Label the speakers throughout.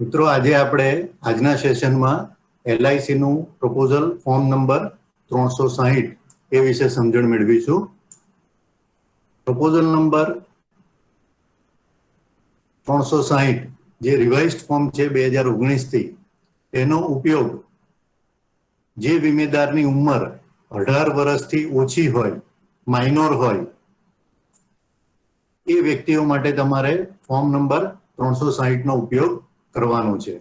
Speaker 1: મિત્રો આજે આપણે આજના સેશનમાં LIC નું પ્રપોઝલ ફોર્મ નંબર 360 એ વિશે સમજણ મેળવીશું. પ્રપોઝલ નંબર 360 જે રિવાઇઝડ ફોર્મ છે 2019 થી, એનો ઉપયોગ જે વીમેદારની ઉંમર 18 વર્ષથી ઓછી હોય, માઇનોર હોય, એ વ્યક્તિઓ માટે તમારે ફોર્મ નંબર 360 નો ઉપયોગ કરવાનો છે.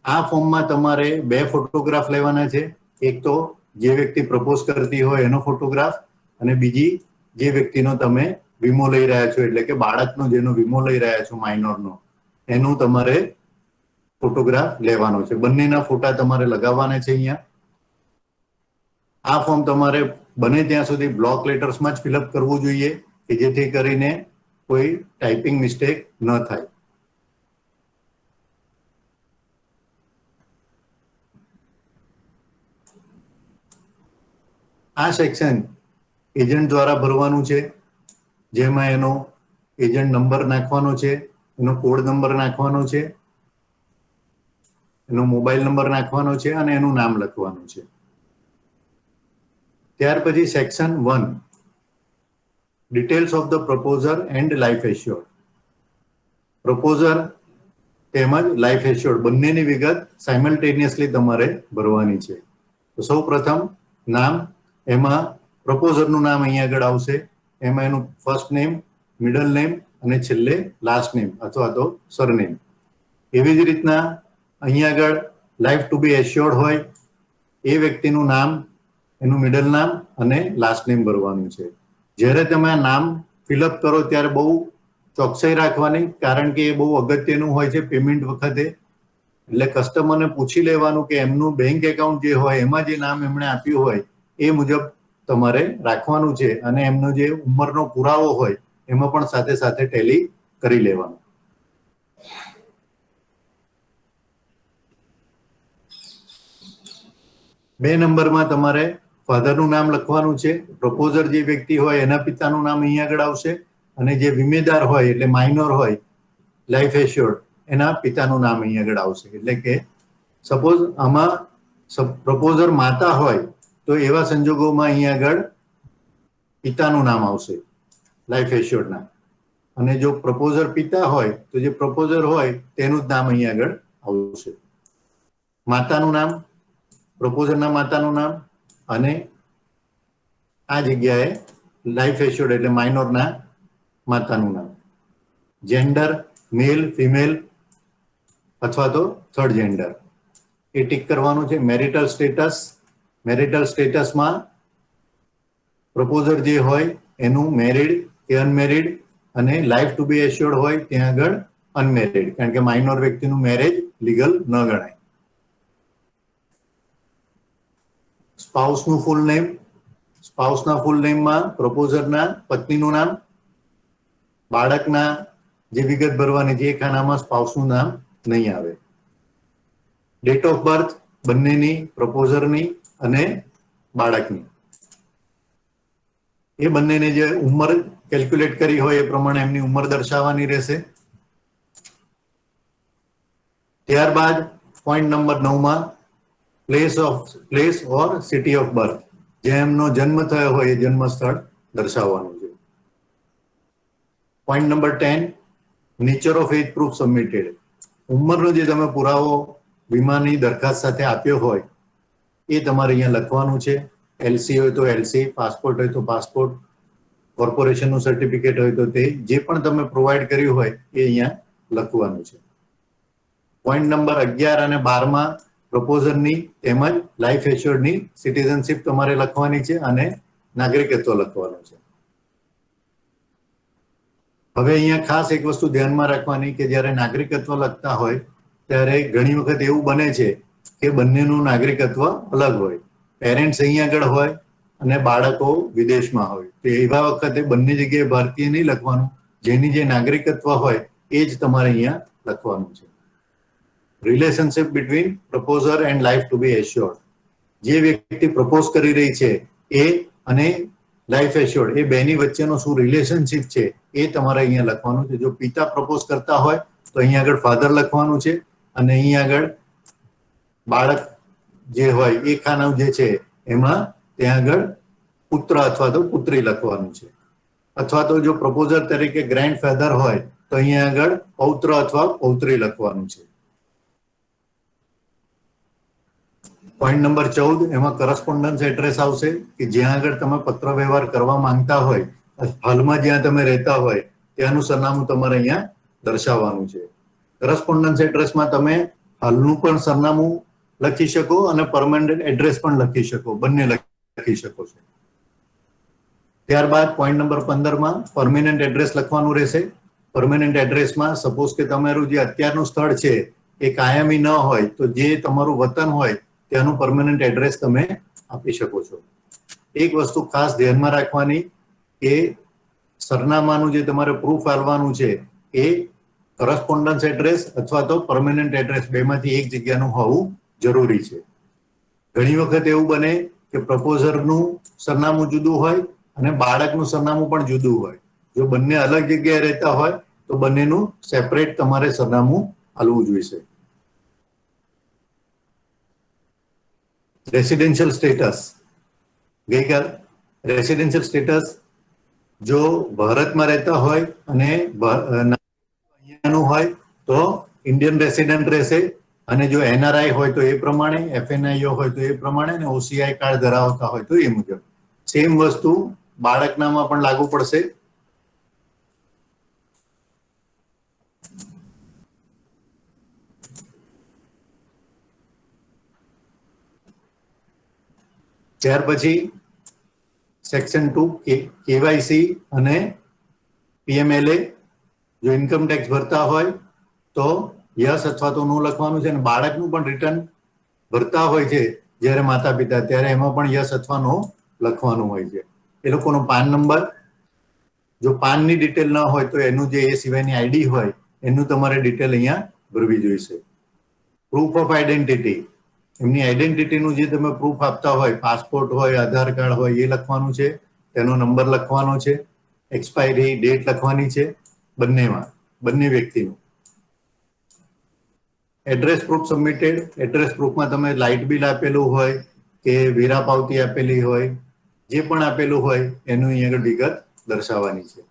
Speaker 1: આ ફોર્મમાં તમારે બે ફોટોગ્રાફ લેવાના છે. એક તો જે વ્યક્તિ પ્રપોઝ કરતી હોય એનો ફોટોગ્રાફ, અને બીજી જે વ્યક્તિનો તમે વીમો લઈ રહ્યા છો, એટલે કે બાળકનો જેનો વીમો લઈ રહ્યા છો માઇનોરનો, એનું તમારે ફોટોગ્રાફ લેવાનો છે. બંનેના ફોટા તમારે લગાવવાના છે અહીંયા. આ ફોર્મ તમારે બને ત્યાં સુધી બ્લોક લેટર્સમાં જ ફિલઅપ કરવું જોઈએ, કે જેથી કરીને કોઈ ટાઈપિંગ મિસ્ટેક ન થાય. આ સેક્શન એજન્ટ દ્વારા ભરવાનું છે, જેમાં એનો એજન્ટ નંબર નાખવાનો છે, એનો કોડ નંબર નાખવાનો છે, એનો મોબાઈલ નંબર નાખવાનો છે અને એનું નામ લખવાનું છે. ત્યાર પછી section 1, details of the proposer and life assured. Proposer તેમજ લાઈફ એશ્યોર્ડ બંનેની વિગત સાયમલ્ટેનિયસલી તમારે ભરવાની છે. તો સૌ પ્રથમ નામ, એમાં પ્રપોઝરનું નામ અહીંયા આગળ આવશે. એમાં એનું ફર્સ્ટ નેમ, મિડલ નેમ અને છેલ્લે લાસ્ટ નેમ અથવા તો સરનેમ. એવી જ રીતના અહીંયા આગળ લાઈફ ટુ બી એશ્યોર્ડ હોય એ વ્યક્તિનું નામ, એનું મિડલ નામ અને લાસ્ટ નેમ ભરવાનું છે. જ્યારે તમે આ નામ ફિલઅપ કરો ત્યારે બહુ ચોકસાઈ રાખવાની, કારણ કે એ બહુ અગત્યનું હોય છે પેમેન્ટ વખતે. એટલે કસ્ટમરને પૂછી લેવાનું કે એમનું બેંક એકાઉન્ટ જે હોય એમાં જે નામ એમણે આપ્યું હોય એ મુજબ તમારે રાખવાનું છે, અને એમનો જે ઉંમરનો પુરાવો હોય એમાં પણ સાથે સાથે ટેલી કરી લેવાનું. બે નંબરમાં તમારે ફાધરનું નામ લખવાનું છે. પ્રપોઝર જે વ્યક્તિ હોય એના પિતાનું નામ અહીંયા આગળ આવશે, અને જે વીમેદાર હોય એટલે માઇનોર હોય, લાઈફ એશ્યોર્ડ, એના પિતાનું નામ અહીંયા આગળ આવશે. એટલે કે સપોઝ આમાં પ્રપોઝર માતા હોય તો એવા સંજોગોમાં અહીંયા આગળ પિતાનું નામ આવશે લાઈફ એશ્યોર્ડના, અને જો પ્રપોઝર પિતા હોય તો જે પ્રપોઝર હોય તેનું જ નામ અહીંયા આગળ આવશે. માતાનું નામ, પ્રપોઝરના માતાનું નામ, અને આ જગ્યાએ લાઈફ એશ્યોર્ડ એટલે માઇનોરના માતાનું નામ. જેન્ડર મેલ, ફિમેલ અથવા તો થર્ડ જેન્ડર એ ટિક કરવાનું છે. મેરિટલ સ્ટેટસ, મેરિટલ સ્ટેટસમાં પ્રપોઝર જે હોય એનું મેરિડ કે અનમેરિડ, અને લાઈફ ટુ બી એશ્યોર્ડ હોય ત્યાં આગળ અનમેરિડ, કારણ કે માઇનોર વ્યક્તિનું મેરેજ લીગલ ન ગણાય. સ્પાઉસનું ફૂલ નેમ, સ્પાઉસના ફૂલ નેમમાં પ્રપોઝરના પત્નીનું નામ, બાળકના જે વિગત ભરવાની છે એ ખાનામાં સ્પાઉસનું નામ નહીં આવે. ડેટ ઓફ બર્થ બંનેની, પ્રપોઝરની અને બાળકની, એ બંનેને જે ઉંમર કેલ્ક્યુલેટ કરી હોય એ પ્રમાણે એમની ઉંમર દર્શાવવાની રહેશે. ત્યારબાદ પોઈન્ટ નંબર 9માં place or city of birth, જે એમનો જન્મ થયો હોય એ જન્મ સ્થળ દર્શાવવાનું છે. Point number 10, nature of age proof submitted. ઉંમરનો જે તમે પુરાવો વીમાની દરખાસ્ત સાથે આપ્યો હોય એ તમારે અહીંયા લખવાનું છે. LC હોય તો LC, પાસપોર્ટ હોય તો પાસપોર્ટ, કોર્પોરેશનનું સર્ટિફિકેટ હોય તો તે, જે પણ તમે પ્રોવાઈડ કર્યું હોય એ અહીંયા લખવાનું છે. પોઈન્ટ નંબર 11 અને 12માં પ્રપોઝરની તેમજ લાઈફ એશ્યોર્ડની સિટીઝનશીપ તમારે લખવાની છે અને નાગરિકત્વ લખવાનું છે. હવે અહીંયા ખાસ એક વસ્તુ ધ્યાનમાં રાખવાની કે જ્યારે નાગરિકત્વ લખતા હોય ત્યારે ઘણી વખત એવું બને છે કે બંનેનું નાગરિકત્વ અલગ હોય. પેરેન્ટ્સ અહીંયા આગળ હોય અને બાળકો વિદેશમાં હોય, તો એવા વખતે બંને જગ્યાએ ભારતીય નહીં લખવાનું. જેની જે નાગરિકત્વ હોય એ જ તમારે અહીંયા લખવાનું છે. Relationship between proposer and life to be assured. જે વ્યક્તિ પ્રપોઝ કરી રહી છે એ અને લાઈફ એશ્યોર્ડ એ બેની વચ્ચેનો શું રિલેશનશિપ છે એ તમારે અહીંયા લખવાનું છે. જો પિતા પ્રપોઝ કરતા હોય તો અહીંયા આગળ ફાધર લખવાનું છે, અને અહીં આગળ બાળક જે હોય એ ખાનું જે છે એમાં ત્યાં આગળ પુત્ર અથવા તો પુત્રી લખવાનું છે. અથવા તો જો પ્રપોઝર તરીકે ગ્રેન્ડ ફાધર હોય તો અહીંયા આગળ પૌત્ર અથવા પૌત્રી લખવાનું છે. પોઈન્ટ નંબર 14 એમાં કરસ્પોન્ડન્સ એડ્રેસ આવશે કે જ્યાં આગળ તમે પત્ર વ્યવહાર કરવા માંગતા હોય, હાલમાં જ્યાં તમે રહેતા હોય ત્યાંનું સરનામું તમારે અહીંયા દર્શાવવાનું છે. કરસ્પોન્ડન્સ એડ્રેસમાં તમે હાલનું પણ સરનામું લખી શકો અને પરમેનન્ટ એડ્રેસ પણ લખી શકો, બંને લખી શકો છો. ત્યારબાદ પોઈન્ટ નંબર 15માં પરમેનન્ટ એડ્રેસ લખવાનું રહેશે. પરમેનન્ટ એડ્રેસમાં સપોઝ કે તમારું જે અત્યારનું સ્થળ છે એ કાયમી ન હોય તો જે તમારું વતન હોય ત્યાંનું પરમેનન્ટ એડ્રેસ તમે આપી શકો છો. એક વસ્તુ ખાસ ધ્યાનમાં રાખવાની કે સરનામાનું જે તમારે પ્રૂફ આપવાનું છે એ કરસ્પોન્ડન્સ એડ્રેસ અથવા તો પરમેનન્ટ એડ્રેસ બેમાંથી એક જગ્યાનું હોવું જરૂરી છે. ઘણી વખત એવું બને કે પ્રપોઝરનું સરનામું જુદું હોય અને બાળકનું સરનામું પણ જુદું હોય. જો બંને અલગ જગ્યાએ રહેતા હોય તો બંનેનું સેપરેટ તમારે સરનામું આપવું જોઈશે. Residential status. ગઈકાલ રેસિડેન્શિયલ સ્ટેટસ જો ભારતમાં રહેતા હોય અને અહીંયાનું હોય તો ઇન્ડિયન રેસિડેન્ટ રહેશે, અને જો એનઆરઆઈ હોય તો એ પ્રમાણે, એફએનઆઈઓ હોય તો એ પ્રમાણે, અને ઓસીઆઈ કાર્ડ ધરાવતા હોય તો એ મુજબ. સેમ વસ્તુ બાળકનામાં પણ લાગુ પડશે. ત્યાર પછી સેક્શન 2 કેવાયસી અને પીએમએલએ. જો ઇન્કમ ટેક્સ ભરતા હોય તો યસ અથવા તો નો લખવાનું છે, અને બાળકનું પણ રિટર્ન ભરતા હોય છે જ્યારે માતા પિતા, ત્યારે એમાં પણ યસ અથવા નો લખવાનું હોય છે. એ લોકોનો પાન નંબર, જો પાનની ડિટેલ ન હોય તો એનું જે એ સિવાયની આઈડી હોય એનું તમારે ડિટેલ અહીંયા ભરવી જોઈશે. પ્રૂફ ઓફ આઈડેન્ટિટી, એમની આઈડેન્ટિટીનું જે તમે પ્રૂફ આપતા હોય, પાસપોર્ટ હોય, આધાર કાર્ડ હોય, એ લખવાનું છે, તેનો નંબર લખવાનો છે, એક્સપાયરી ડેટ લખવાની છે બંનેમાં, બંને વ્યક્તિનું. Address proof submitted. એડ્રેસ પ્રૂફમાં તમે લાઇટ બિલ આપેલું હોય કે વેરા પાવતી આપેલી હોય, જે પણ આપેલું હોય એનું અહીંયા આગળ વિગત દર્શાવવાની છે.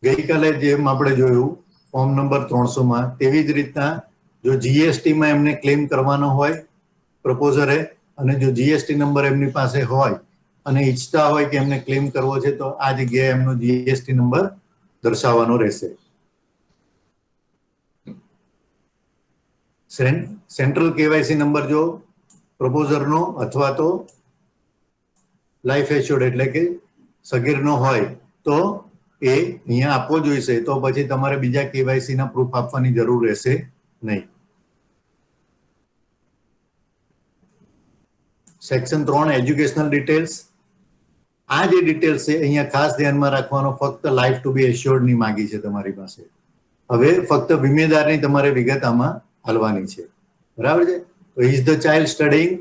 Speaker 1: ગઈકાલે જેમ આપણે જોયું ફોર્મ નંબર 300માં, તેવી જ રીતના જો જીએસટીમાં એમને ક્લેમ કરવાનો હોય પ્રપોઝરે, અને જો જીએસટી નંબર એમની પાસે હોય અને ઈચ્છતા હોય કે એમને ક્લેમ કરવો છે તો આ જગ્યાએ એમનો જીએસટી નંબર દર્શાવવાનો રહેશે. સેન્ટ્રલ કેવાયસી નંબર જો પ્રપોઝરનો અથવા તો લાઈફ એશ્યોર્ડ એટલે કે સગીરનો હોય તો એ અહીંયા આપવો જોઈશે, તો પછી તમારે બીજા કેવાયસી ના પ્રૂફ આપવાની જરૂર રહેશે નહીં. Section 3 educational details. આ જે ડિટેલ્સ છે અહીંયા ખાસ ધ્યાનમાં રાખવાનો, ફક્ત લાઈફ ટુ બી એશ્યોર્ડ ની માંગી છે તમારી પાસે. હવે ફક્ત વીમેદારની તમારે વિગત આમાં હાલવાની છે, બરાબર છે. તો ઇઝ ધ ચાઇલ્ડ સ્ટડીંગ,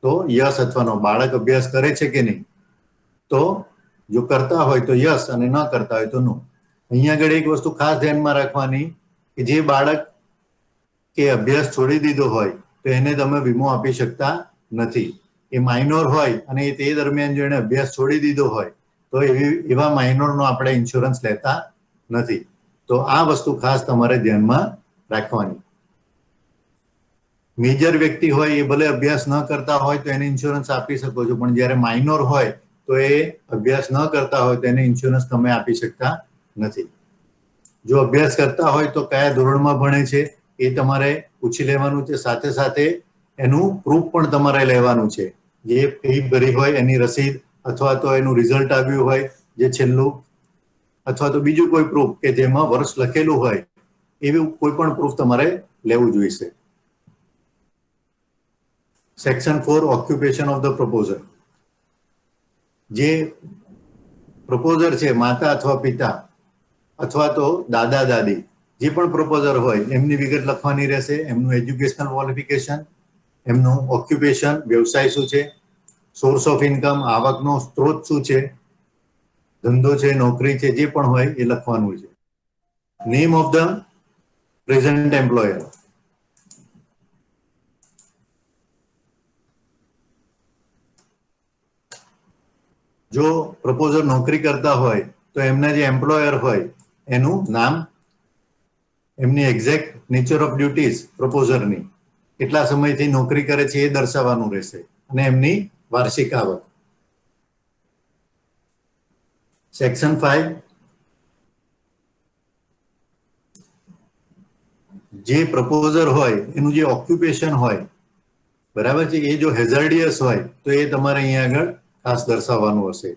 Speaker 1: તો યસ અથવા નો. બાળક અભ્યાસ કરે છે કે નહીં, તો જો કરતા હોય તો યસ અને ન કરતા હોય તો નો. અહીંયા આગળ એક વસ્તુ ખાસ ધ્યાનમાં રાખવાની કે જે બાળક કે અભ્યાસ છોડી દીધો હોય તો એને તમે વીમો આપી શકતા નથી. એ માઇનોર હોય અને તે દરમિયાન જો એને અભ્યાસ છોડી દીધો હોય તો એવા માઇનોરનો આપણે ઇન્સ્યોરન્સ લેતા નથી. તો આ વસ્તુ ખાસ તમારે ધ્યાનમાં રાખવાની. મેજર વ્યક્તિ હોય એ ભલે અભ્યાસ ન કરતા હોય તો એને ઇન્સ્યોરન્સ આપી શકો છો, પણ જ્યારે માઇનોર હોય તો એ અભ્યાસ ન કરતા હોય તો એને ઇન્સ્યોરન્સ તમે આપી શકતા નથી. જો અભ્યાસ કરતા હોય તો કયા ધોરણમાં ભણે છે એ તમારે પૂછી લેવાનું છે. સાથે સાથે એનું પ્રૂફ પણ તમારે લેવાનું છે. જે ફી ભરી હોય એની રસીદ, અથવા તો એનું રિઝલ્ટ આવ્યું હોય જે છેલ્લું, અથવા તો બીજું કોઈ પ્રૂફ કે જેમાં વર્ષ લખેલું હોય, એવું કોઈ પણ પ્રૂફ તમારે લેવું જોઈશે. Section 4 occupation of the proposer. જે પ્રપોઝર છે, માતા અથવા પિતા અથવા તો દાદા દાદી, જે પણ પ્રપોઝર હોય એમની વિગત લખવાની રહેશે. એમનું એજ્યુકેશનલ ક્વોલિફિકેશન, એમનું ઓક્યુપેશન, વ્યવસાય શું છે, સોર્સ ઓફ ઇન્કમ, આવકનો સ્ત્રોત શું છે, ધંધો છે, નોકરી છે, જે પણ હોય એ લખવાનું છે. Name of the present employer. જો પ્રપોઝર નોકરી કરતા હોય તો એમના જે એમ્પ્લોયર હોય એનું નામ, એમની એક્ઝેક્ટ નેચર ઓફ ડ્યુટીઝ પ્રપોઝરની, કેટલા સમયથી નોકરી કરે છે એ દર્શાવવાનું રહેશે, અને એમની વાર્ષિક આવક. સેક્શન 5, જે પ્રપોઝર હોય એનું જે ઓક્યુપેશન હોય, બરાબર છે, એ જો હેઝાર્ડિયસ હોય તો એ તમારે અહીંયા આગળ ખાસ દર્શાવવાનું હશે.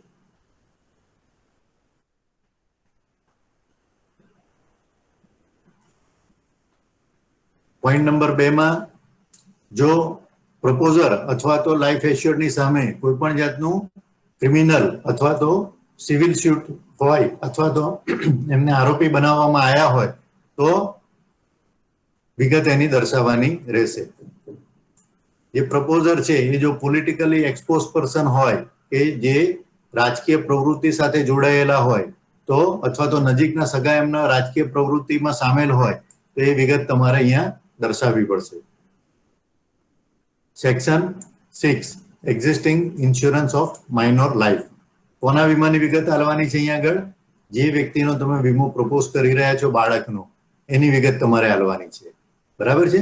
Speaker 1: પોઈન્ટ નંબર 2 માં, જો પ્રપોઝર અથવા તો લાઈફ એશ્યોર્ડની સામે કોઈ પણ જાતનું ક્રિમિનલ અથવા તો સિવિલ સ્યુટ હોય અથવા તો એમને આરોપી બનાવવામાં આવ્યા હોય તો વિગત એની દર્શાવવાની રહેશે. જે પ્રપોઝર છે એ જો પોલિટિકલી એક્સપોઝ પર્સન હોય કે જે રાજકીય પ્રવૃત્તિ સાથે જોડાયેલા હોય તો, અથવા તો નજીકના સગા એમના રાજકીય પ્રવૃત્તિમાં સામેલ હોય તો એ વિગત તમારે અહીંયા દર્શાવવી પડશે. Section 6, existing insurance of minor life. કોના વીમાની વિગત આલવાની છે અહીંયા આગળ? જે વ્યક્તિનો તમે વીમો પ્રપોઝ કરી રહ્યા છો બાળકનો, એની વિગત તમારે આલવાની છે. બરાબર છે?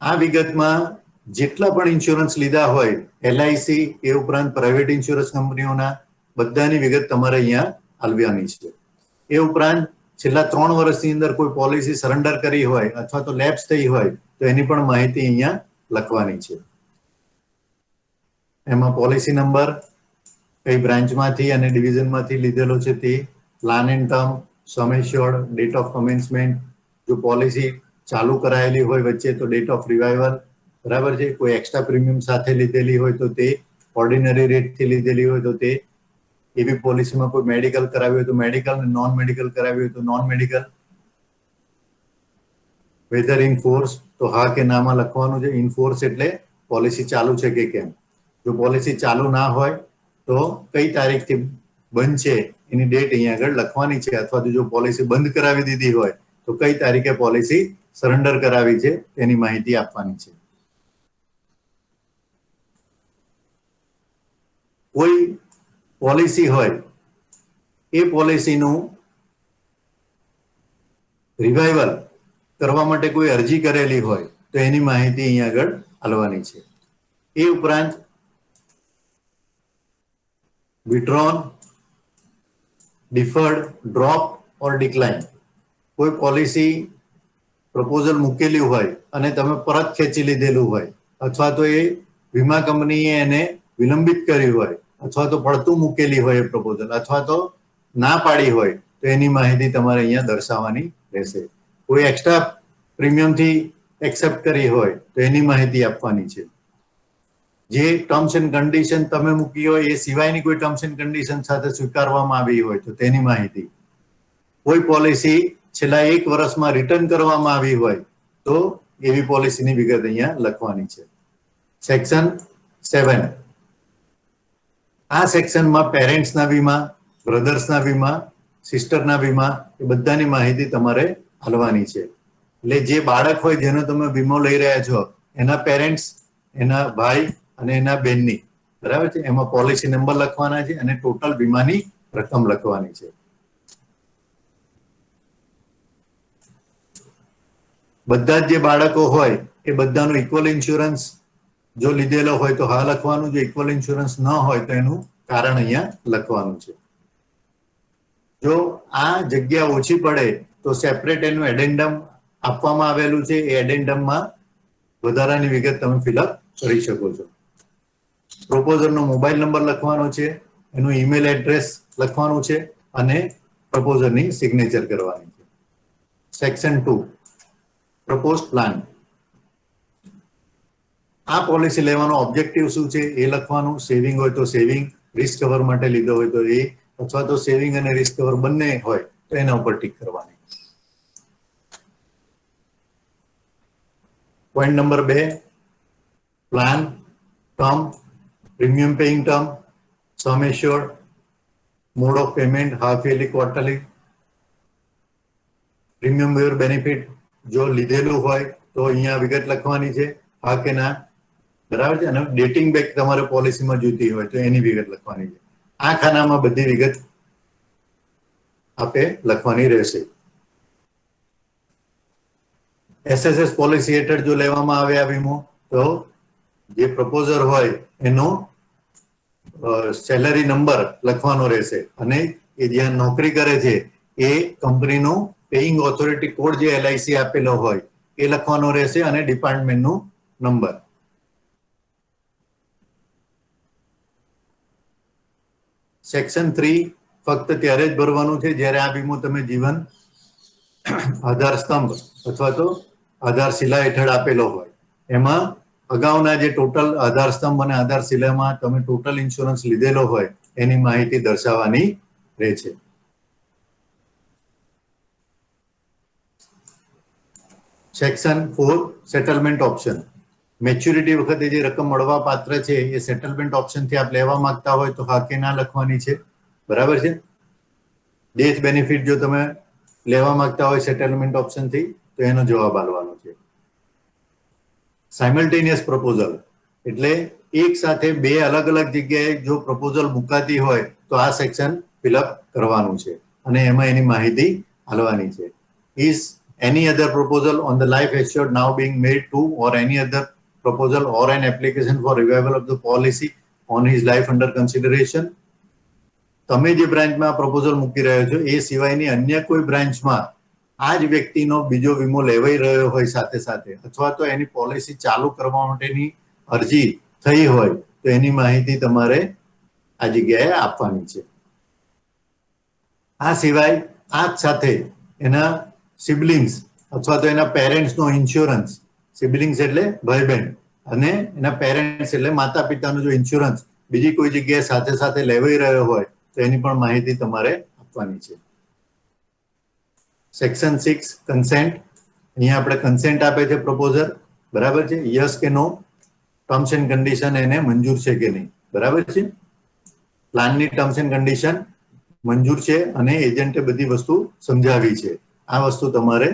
Speaker 1: આ વિગતમાં જેટલા પણ ઇન્સ્યોરન્સ લીધા હોય, એલઆઈસી એ ઉપરાંત પ્રાઇવેટ ઇન્સ્યોરન્સ કંપનીઓના, બધાની વિગત તમારે અહીંયા આલવાની છે. એ ઉપરાંત છેલ્લા 3 વર્ષની અંદર કોઈ પોલિસી સરેન્ડર કરી હોય અથવા તો લેપ્સ થઈ હોય તો એની પણ માહિતી અહીંયા લખવાની છે. એમાં પોલિસી નંબર, કઈ બ્રાન્ચમાંથી અને ડિવિઝનમાંથી લીધેલો છે તે, plan and term, sum assured, date of commencement, જો પોલિસી ચાલુ કરાયેલી હોય વચ્ચે તો ડેટ ઓફ રિવાઇવલ, બરાબર છે, કોઈ એક્સ્ટ્રા પ્રીમિયમ સાથે લીધેલી હોય તો તે, ઓર્ડિનરી રેટથી લીધેલી હોય તો તે, એવી પોલિસીમાં કોઈ મેડિકલ કરાવ્યું હોય તો મેડિકલ, અને નોન મેડિકલ કરાવ્યું હોય તો non medical, whether in force તો હા કે નામાં લખવાનું છે. ઇન ફોર્સ એટલે પોલિસી ચાલુ છે કે કેમ. જો પોલિસી ચાલુ ના હોય તો કઈ તારીખથી બંધ છે એની ડેટ અહીંયા આગળ લખવાની છે, અથવા તો જો પોલિસી બંધ કરાવી દીધી હોય તો કઈ તારીખે પોલિસી સરેન્ડર કરાવી છે તેની માહિતી આપવાની છે. કોઈ પોલિસી હોય એ પોલિસીનું રિવાઇવલ કરવા માટે કોઈ અરજી કરેલી હોય તો એની માહિતી અહીંયા આગળ આલવાની છે. એ ઉપરાંત વિડ્રોન, ડિફર્ડ, ડ્રોપ ઓર ડિક્લાઇન, કોઈ પોલિસી પ્રપોઝલ મૂકેલી હોય અને તમે પરત ખેંચી લીધેલું હોય, અથવા તો એ વીમા કંપનીએ એને વિલંબિત કર્યું હોય, અથવા તો પડતું મૂકેલી હોય એ પ્રપોઝલ, અથવા તો ના પાડી હોય તો એની માહિતી તમારે અહીંયા દર્શાવવાની રહેશે. કોઈ એક્સ્ટ્રા પ્રીમિયમથી એક્સેપ્ટ કરી હોય તો એની માહિતી આપવાની છે. જે ટર્મ્સ એન્ડ કન્ડિશન તમે મૂકી હોય એ સિવાયની કોઈ ટર્મ્સ એન્ડ કન્ડિશન સાથે સ્વીકારવામાં આવી હોય તો તેની માહિતી. કોઈ પોલિસી છેલ્લા 1 વર્ષમાં રિટર્ન કરવામાં આવી હોય તો એવી પોલિસીની વિગત અહીંયા લખવાની છે. સેક્શન 7, આ સેક્શનમાં પેરેન્ટ્સના વીમા, બ્રધર્સના વીમા, સિસ્ટરના વીમા, એ બધાની માહિતી તમારે આલવાની છે. એટલે જે બાળક હોય જેનો તમે વીમો લઈ રહ્યા છો એના પેરેન્ટ્સ, એના ભાઈ અને એના બહેનની, બરાબર છે, એમાં પોલિસી નંબર લખવાના છે અને ટોટલ વીમાની રકમ લખવાની છે. બધા જ જે બાળકો હોય એ બધાનો ઇક્વલ ઇન્સ્યોરન્સ જો લીધેલો હોય તો હા લખવાનું, જો ઇક્વલ ઇન્સ્યોરન્સ ન હોય તો એનું કારણ અહીંયા લખવાનું છે. જો આ જગ્યા ઓછી પડે તો સેપરેટ એનું એડેન્ડમ આપવામાં આવેલું છે, એ એડેન્ડમમાં વધારાની વિગત તમે ફિલઅપ કરી શકો છો. પ્રપોઝરનો મોબાઈલ નંબર લખવાનો છે, એનું ઈમેલ એડ્રેસ લખવાનું છે અને પ્રપોઝરની સિગ્નેચર કરવાની છે. Section 2, propose plan. આ પોલિસી લેવાનો ઓબ્જેક્ટિવ શું છે એ લખવાનું. સેવિંગ હોય તો સેવિંગ, રિસ્ક કવર માટે લીધો હોય તો એ, અથવા તો સેવિંગ અને રિસ્ક કવર બંને હોય તો એના ઉપર ટીક કરવાની. Point number 2, plan, term, premium paying term, sum assured, mode of payment, half yearly, quarterly, premium waiver benefit જો લીધેલું હોય તો અહીંયા વિગત લખવાની છે, હા કે ના, બરાબર છે. અને ડેટિંગ બેક તમારે પોલિસીમાં જોઈતી હોય તો એની વિગત લખવાની છે. આ ખાનામાં બધી વિગત આપે લખવાની રહેશે. એસએસએસ પોલિસી હેઠળ જો લેવામાં આવે આ વીમો તો જે પ્રપોઝર હોય એનો સેલરી નંબર લખવાનો રહેશે અને એ જ્યાં નોકરી કરે છે એ કંપનીનો પેઇંગ ઓથોરિટી કોડ જે એલઆઈસી આપેલો હોય એ લખવાનો રહેશે અને ડિપાર્ટમેન્ટનો નંબર. સેક્શન 3 ફક્ત ત્યારે જ ભરવાનું છે જ્યારે આ વીમો તમે જીવન આધાર સ્તંભ અથવા તો આધારશિલા હેઠળ આપેલો હોય. એમાં અગાઉના જે ટોટલ આધાર સ્તંભ અને આધારશિલામાં તમે ટોટલ ઇન્સ્યોરન્સ લીધેલો હોય એની માહિતી દર્શાવવાની રહે છે. Section 4 settlement option. મેચ્યુરિટી વખતે જે રકમ મળવા પાત્ર છે એ સેટલમેન્ટ ઓપ્શનથી આપ લેવા માંગતા હોય તો હા કે ના લખવાની છે, બરાબર છે. ડેથ બેનિફિટ જો તમે લેવા માંગતા હોય સેટલમેન્ટ ઓપ્શનથી તો એનો જવાબ આપવાનો છે. સાયમલ્ટેનિયસ પ્રપોઝલ એટલે એક સાથે બે અલગ અલગ જગ્યાએ જો પ્રપોઝલ મુકાતી હોય તો આ સેક્શન ફિલઅપ કરવાનું છે અને એમાં એની માહિતી આપવાની છે. Is any other proposal on the life assured now being made to or any other proposal or an application for revival of the policy on his life under consideration. તમે જે બ્રાન્ચમાં proposal મૂકી રહ્યો છો એ સિવાયની અન્ય કોઈ બ્રાન્ચમાં આ જ વ્યક્તિનો બીજો વીમો લેવાઈ રહ્યો હોય સાથે સાથે અથવા તો એની પોલિસી ચાલુ કરવા માટેની અરજી થઈ હોય તો એની માહિતી તમારે આ જગ્યાએ આપવાની છે. આ સિવાય આ જ સાથે એના સિબલિંગ્સ અથવા તો એના પેરેન્ટ્સનો ઇન્સ્યોરન્સ, સિબલિંગ્સ એટલે ભાઈ બહેન અને એના પેરેન્ટ્સ એટલે માતા પિતાનો જો ઇન્સ્યોરન્સ બીજી કોઈ જગ્યાએ સાથે સાથે લેવાઈ રહ્યો હોય તો એની પણ માહિતી તમારે આપવાની છે. Section 6 consent. અહીંયા આપણે કન્સેન્ટ આપે છે પ્રપોઝર, બરાબર છે. યસ કે નો, ટર્મ્સ એન્ડ કન્ડિશન એને મંજૂર છે કે નહીં, બરાબર છે. પ્લાનની ટર્મ્સ એન્ડ કન્ડિશન મંજૂર છે અને એજન્ટે બધી વસ્તુ સમજાવી છે. આ વસ્તુ તમારે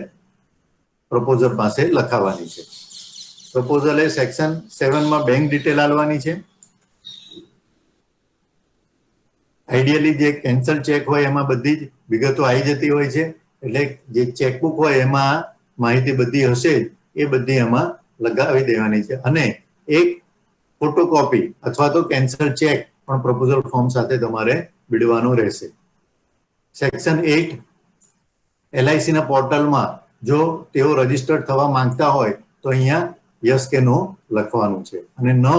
Speaker 1: પ્રપોઝર પાસે લખાવવાની છે. પ્રપોઝલ એ સેક્શન 7માં બેંક ડિટેલ આપવાની છે. આઈડિયલી જે કેન્સલ ચેક હોય એમાં બધી જ વિગતો આવી જતી હોય છે એટલે જે ચેકબુક હોય એમાં માહિતી બધી હશે એ બધી એમાં લગાવી દેવાની છે અને એક ફોટોકોપી અથવા તો કેન્સલ ચેક પણ પ્રપોઝલ ફોર્મ સાથે તમારે ભીડવાનું રહેશે. સેક્શન 8 LIC ના પોર્ટલમાં જો તેઓ રજીસ્ટર્ડ થવા માંગતા હોય તો અહીંયા યસ કે નો લખવાનું છે અને નો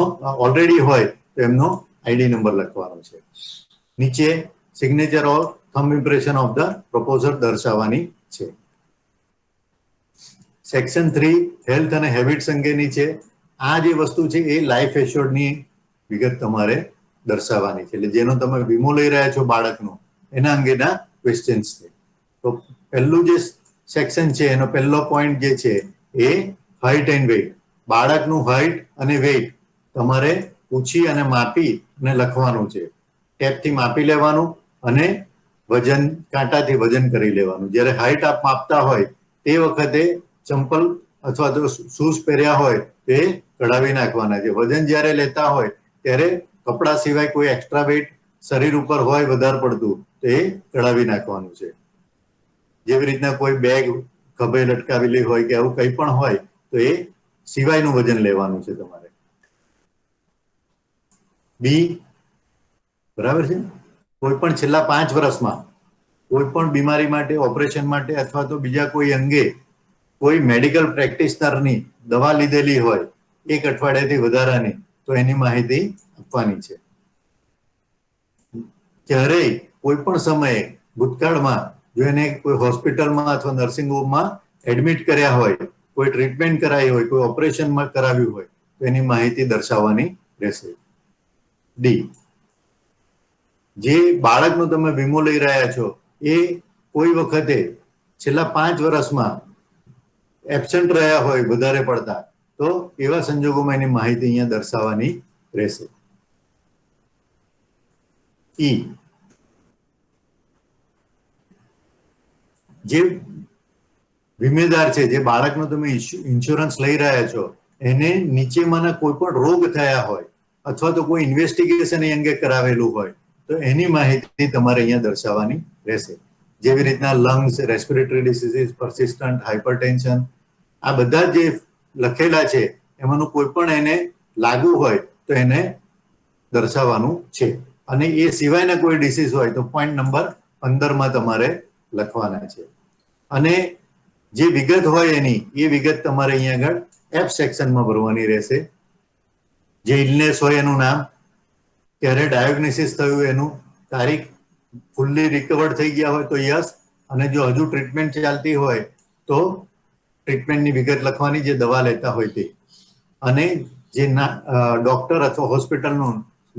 Speaker 1: ઓલરેડી હોય તો એમનો આઈડી નંબર લખવાનો છે. નીચે signature or thumb impression of the proposer દર્શાવવાની છે. સેક્શન 3 હેલ્થ અને હેબિટ્સ અંગેની છે. આ જે વસ્તુ છે એ લાઈફ એશ્યોર્ડની વિગત તમારે દર્શાવવાની છે એટલે જેનો તમે વીમો લઈ રહ્યા છો બાળકનો એના અંગેના ક્વેશ્ચન્સ છે. તો પહેલું જે સેક્શન છે એનો પહેલો પોઈન્ટ જે છે એ હાઇટ એન્ડ વેઇટ. બાળકનું હાઇટ અને વેઇટ તમારે પૂછી અને માપી અને લખવાનું છે. ટેપથી માપી લેવાનું અને વજન કાંટાથી વજન કરી લેવાનું. જ્યારે હાઇટ આપ માપતા હોય તે વખતે ચંપલ અથવા તો શૂઝ પહેર્યા હોય તે કઢાવી નાખવાના છે. વજન જ્યારે લેતા હોય ત્યારે કપડા સિવાય કોઈ એક્સ્ટ્રા વેઇટ શરીર ઉપર હોય વધારે પડતું તો એ કઢાવી નાખવાનું છે. જેવી રીતના કોઈ બેગ ખભે લટકાવેલી હોય કે આવું કંઈ પણ હોય તો એ સિવાયનું વજન લેવાનું છે તમારે. બી, બરાબર છે. કોઈ પણ છેલ્લા 5 વર્ષમાં કોઈ પણ બીમારી માટે, ઓપરેશન માટે અથવા તો બીજા કોઈ અંગે કોઈ મેડિકલ પ્રેક્ટિશનરની દવા લીધેલી હોય 1 અઠવાડિયાથી વધારાની તો એની માહિતી આપવાની છે. ક્યારેય કોઈ પણ સમયે ભૂતકાળમાં જો એને કોઈ હોસ્પિટલમાં અથવા નર્સિંગ હોમમાં એડમિટ કર્યા હોય, કોઈ ટ્રીટમેન્ટ કરાવી હોય, કોઈ ઓપરેશનમાં કરાવ્યું હોય તો એની માહિતી દર્શાવવાની રહેશે. ડી, જે બાળકનો તમે વીમો લઈ રહ્યા છો એ કોઈ વખતે છેલ્લા 5 વર્ષમાં એબસન્ટ રહ્યા હોય વધારે પડતા તો એવા સંજોગોમાં એની માહિતી અહીંયા દર્શાવવાની રહેશે. ઈ જે વીમેદાર છે, જે બાળકનો તમે ઇન્સ્યોરન્સ લઈ રહ્યા છો, એને નીચેમાંના કોઈ પણ રોગ થયા હોય અથવા તો કોઈ ઇન્વેસ્ટિગેશન એ અંગે કરાવેલું હોય તો એની માહિતી તમારે અહીંયા દર્શાવવાની રહેશે. જેવી રીતના lungs, respiratory diseases, persistent hypertension, આ બધા જે લખેલા છે એમાંનું કોઈ પણ એને લાગુ હોય તો એને દર્શાવવાનું છે. અને એ સિવાયના કોઈ ડિસીઝ હોય તો પોઈન્ટ નંબર 15માં તમારે લખવાના છે. અને જે વિગત હોય એની એ વિગત તમારે અહીંયા આગળ એફ સેક્શનમાં ભરવાની રહેશે. જે ઇલનેસ હોય એનું નામ, ક્યારે ડાયોગ્નોસિસ થયું એનું, તારીખ, ફૂલ્લી રિકવર્ડ થઈ ગયા હોય તો યસ, અને જો હજુ ટ્રીટમેન્ટ ચાલતી હોય તો ટ્રીટમેન્ટની વિગત લખવાની, જે દવા લેતા હોય તે, અને જે ડોક્ટર અથવા હોસ્પિટલનું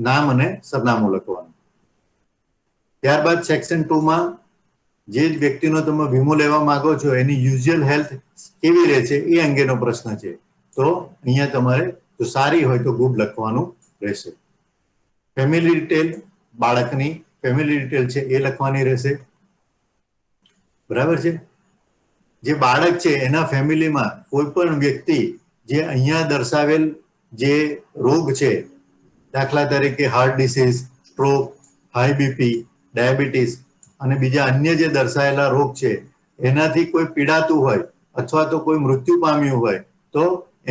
Speaker 1: નામ અને સરનામું લખવાનું. ત્યારબાદ સેક્શન 2માં જે વ્યક્તિનો તમે વીમો લેવા માંગો છો એની યુઝ્યુઅલ હેલ્થ કેવી રહે છે એ અંગેનો પ્રશ્ન છે. તો અહીંયા તમારે જો સારી હોય તો ગુડ લખવાનું રહેશે. ફેમિલી ડિટેલ, બાળકની ફેમિલી ડિટેલ છે એ લખવાની રહેશે. બરાબર છે. જે બાળક છે એના ફેમિલીમાં કોઈ પણ વ્યક્તિ જે અહીંયા દર્શાવેલ જે રોગ છે, દાખલા તરીકે heart disease, stroke, high BP, diabetes અને બીજા અન્ય જે દર્શાયેલા રોગ છે એનાથી કોઈ પીડાતું હોય અથવા તો કોઈ મૃત્યુ પામ્યું હોય તો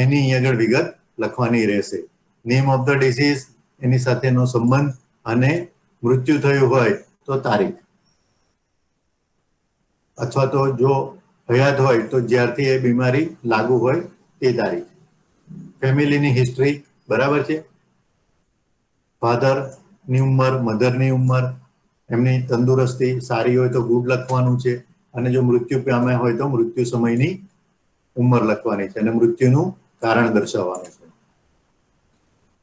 Speaker 1: એની અહીં આગળ વિગત લખવાની રહેશે. નેમ ઓફ ધ ડિસીઝ, એની સાથેનો સંબંધ, અને મૃત્યુ થયું હોય તો તારીખ, અથવા તો જો હયાત હોય તો જ્યારથી એ બીમારી લાગુ હોય તે તારીખ. ફેમિલીની હિસ્ટ્રી, બરાબર છે. ફાધરની ઉંમર, મધરની ઉંમર, એમની તંદુરસ્તી સારી હોય તો ગુડ લખવાનું છે, અને જો મૃત્યુ પામ્યા હોય તો મૃત્યુ સમયની ઉંમર લખવાની છે અને મૃત્યુનું કારણ દર્શાવવાનું છે.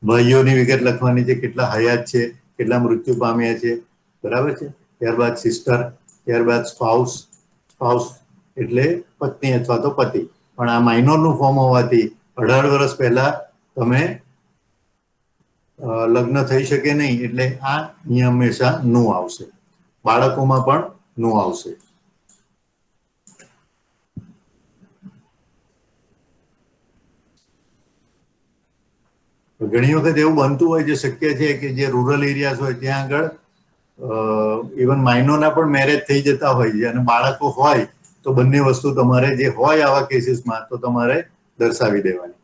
Speaker 1: ભાઈઓની વિગત લખવાની છે, કેટલા હયાત છે, કેટલા મૃત્યુ પામ્યા છે, બરાબર છે. ત્યારબાદ સિસ્ટર, ત્યારબાદ સ્પાઉસ. સ્પાઉસ એટલે પત્ની અથવા તો પતિ, પણ આ માઇનોરનું ફોર્મ હોવાથી 18 વર્ષ પહેલા તમે લગ્ન થઈ શકે નહીં, એટલે આ અહીંયા હંમેશા નો આવશે. બાળકોમાં પણ નો આવશે. ઘણી વખત એવું બનતું હોય, જે શક્ય છે કે જે રૂરલ એરિયાઝ હોય ત્યાં આગળ ઇવન માઇનોરના પણ મેરેજ થઈ જતા હોય છે અને બાળકો હોય તો બંને વસ્તુ તમારે જે હોય આવા કેસીસમાં તો તમારે દર્શાવી દેવાની.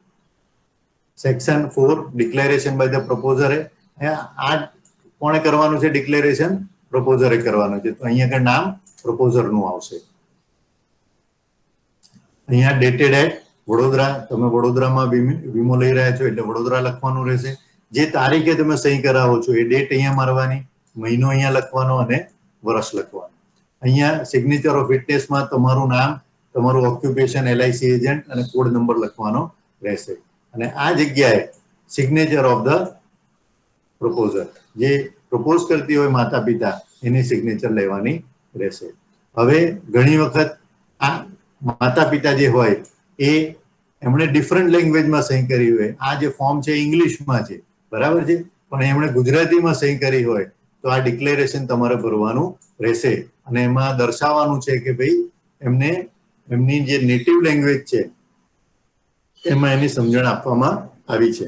Speaker 1: સેક્શન 4 ડિક્લેરેશન બાય ધ પ્રપોઝરે. આ કોણે કરવાનું છે ડિક્લેરેશન? પ્રપોઝરે કરવાનું છે. તો અહીંયા આગળ નામ પ્રપોઝરનું આવશે. અહીંયા ડેટેડ એટ વડોદરા, તમે વડોદરામાં વીમો લઈ રહ્યા છો એટલે વડોદરા લખવાનું રહેશે. જે તારીખે તમે સહી કરાવો છો એ ડેટ અહીંયા મારવાની, મહિનો અહીંયા લખવાનો અને વર્ષ લખવાનું. અહીંયા સિગ્નેચર ઓફ વિટનેસમાં તમારું નામ, તમારું ઓક્યુપેશન, LIC એજન્ટ અને કોડ નંબર લખવાનો રહેશે. અને આ જગ્યાએ સિગ્નેચર ઓફ ધ પ્રપોઝર, જે પ્રપોઝ કરતી હોય માતા પિતા, એની સિગ્નેચર લેવાની રહેશે. હવે ઘણી વખત આ માતા પિતા જે હોય એ એમણે ડિફરન્ટ લેંગ્વેજમાં સહી કરી હોય. આ જે ફોર્મ છે ઇંગ્લિશમાં છે, બરાબર છે, પણ એમણે ગુજરાતીમાં સહી કરી હોય તો આ ડિક્લેરેશન તમારે ભરવાનું રહેશે. અને એમાં દર્શાવવાનું છે કે ભાઈ એમને એમની જે નેટિવ લેંગ્વેજ છે એમાં એની સમજણ આપવામાં આવી છે.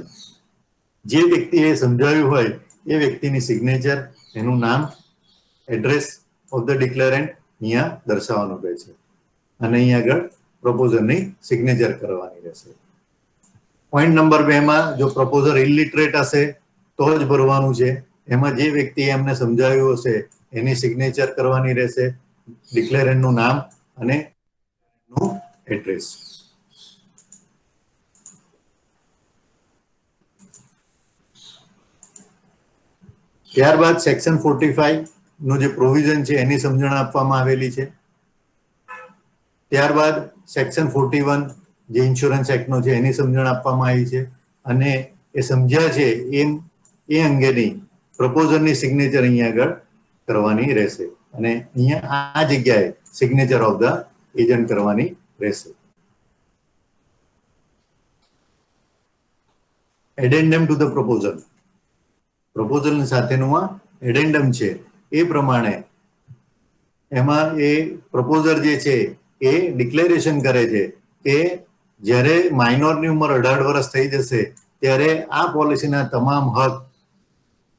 Speaker 1: જે વ્યક્તિએ સમજાવ્યું હોય એ વ્યક્તિની સિગ્નેચર, એનું નામ, એડ્રેસ ઓફ ધ ડિક્લેરન્ટ અહીંયા દર્શાવવાનું રહે છે. અને અહીં આગળ પ્રપોઝરની સિગ્નેચર કરવાની રહેશે. પોઈન્ટ નંબર 2માં જો પ્રપોઝર ઇલિટરેટ હશે તો જ ભરવાનું છે. એમાં જે વ્યક્તિએ એમને સમજાવ્યું હશે એની સિગ્નેચર કરવાની રહેશે, ડિક્લેરન્ટનું નામ અને એડ્રેસ. ત્યારબાદ સેક્શન 45 નું જે પ્રોવિઝન છે એની સમજણ આપવામાં આવેલી છે. ત્યારબાદ સેક્શન 41 જે ઇન્સ્યોરન્સ એક્ટનો છે એની સમજણ આપવામાં આવી છે. અને એ સમજ્યા છે એ અંગેની પ્રપોઝરની સિગ્નેચર અહીંયા આગળ કરવાની રહેશે. અને અહીંયા આ જગ્યાએ સિગ્નેચર ઓફ ધ એજન્ટ કરવાની રહેશે. એડેન્ડમ ટુ ધ પ્રપોઝલ, પ્રપોઝલની સાથેનું આ એડેન્ડમ છે એ પ્રમાણે એમાં એ પ્રપોઝર જે છે એ ડિક્લેરેશન કરે છે કે જ્યારે માઇનોરની ઉંમર 18 વર્ષ થઈ જશે ત્યારે આ પોલિસીના તમામ હક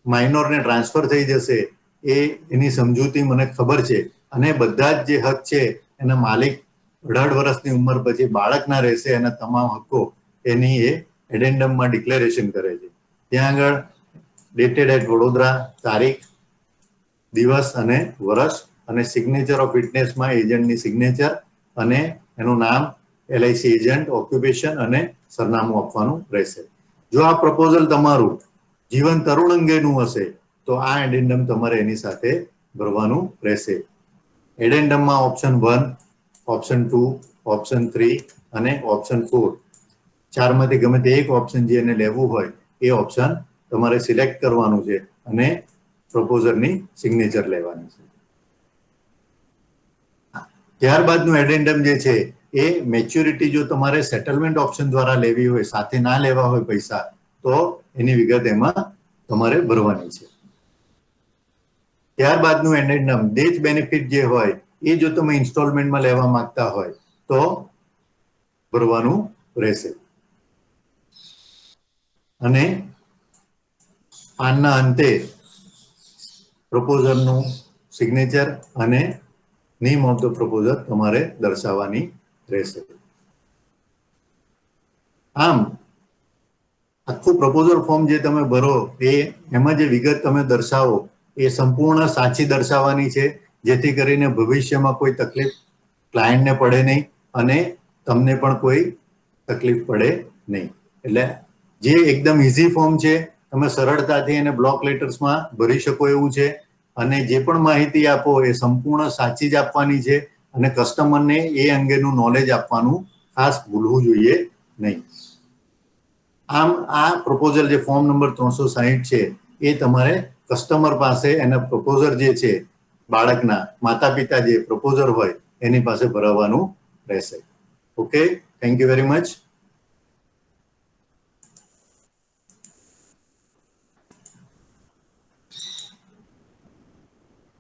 Speaker 1: માઇનોરને ટ્રાન્સફર થઈ જશે એ એની સમજૂતી મને ખબર છે અને બધા જ જે હક છે એના માલિક 18 વર્ષની ઉંમર પછી બાળકના રહેશે એના તમામ હક્કો એની એ એડેન્ડમમાં ડિક્લેરેશન કરે છે. ત્યાં આગળ ડેટેડ એટ વડોદરા તારીખ, દિવસ અને વર્ષ અને સિગ્નેચર ઓફ વિટનેસમાં એજન્ટની સિગ્નેચર અને એનું નામ, LIC એજન્ટ, ઓક્યુપેશન અને સરનામું આપવાનું રહેશે. જો આ પ્રપોઝલ તમારું જીવન તરુણ અંગેનું હશે તો આ એડેન્ડમ તમારે એની સાથે ભરવાનું રહેશે. એડેન્ડમમાં ઓપ્શન 1, ઓપ્શન 2, ઓપ્શન 3 અને ઓપ્શન 4 ચારમાંથી ગમે તે એક ઓપ્શન જે એને લેવું હોય એ ઓપ્શન તમારે સિલેક્ટ કરવાનું છે અને પ્રપોઝરની સિગ્નેચર લેવાની છે. ત્યારબાદનું એડેન્ડમ જે છે એ મેચ્યોરિટી જો તમારે સેટલમેન્ટ ઓપ્શન દ્વારા લેવી હોય, સાથે ના લેવા હોય પૈસા, તો એની વિગત એમાં તમારે ભરવાની છે. ત્યારબાદનું એડેન્ડમ ડેથ બેનિફિટ જે હોય એ જો તમે ઇન્સ્ટોલમેન્ટમાં લેવા માંગતા હોય તો ભરવાનું રહેશે. અને આના અંતે પ્રપોઝરનું સિગ્નેચર અને નેમ ઓફ ધ પ્રપોઝર તમારે દર્શાવવાની રહેશે. આમ આખું પ્રપોઝલ ફોર્મ જે તમે ભરો એમાં જે વિગત તમે દર્શાવો એ સંપૂર્ણ સાચી દર્શાવવાની છે, જેથી કરીને ભવિષ્યમાં કોઈ તકલીફ ક્લાયન્ટને પડે નહીં અને તમને પણ કોઈ તકલીફ પડે નહીં. એટલે જે એકદમ ઇઝી ફોર્મ છે, તમે સરળતાથી એને બ્લોક લેટર્સમાં ભરી શકો એવું છે અને જે પણ માહિતી આપો એ સંપૂર્ણ સાચી જ આપવાની છે અને કસ્ટમરને એ અંગેનું નોલેજ આપવાનું ખાસ ભૂલવું જોઈએ નહીં. આમ આ પ્રપોઝલ જે ફોર્મ નંબર 360 છે એ તમારે કસ્ટમર પાસે એના પ્રપોઝર જે છે બાળકના માતા પિતા જે પ્રપોઝર હોય એની પાસે ભરાવવાનું રહેશે. Okay, thank you very much.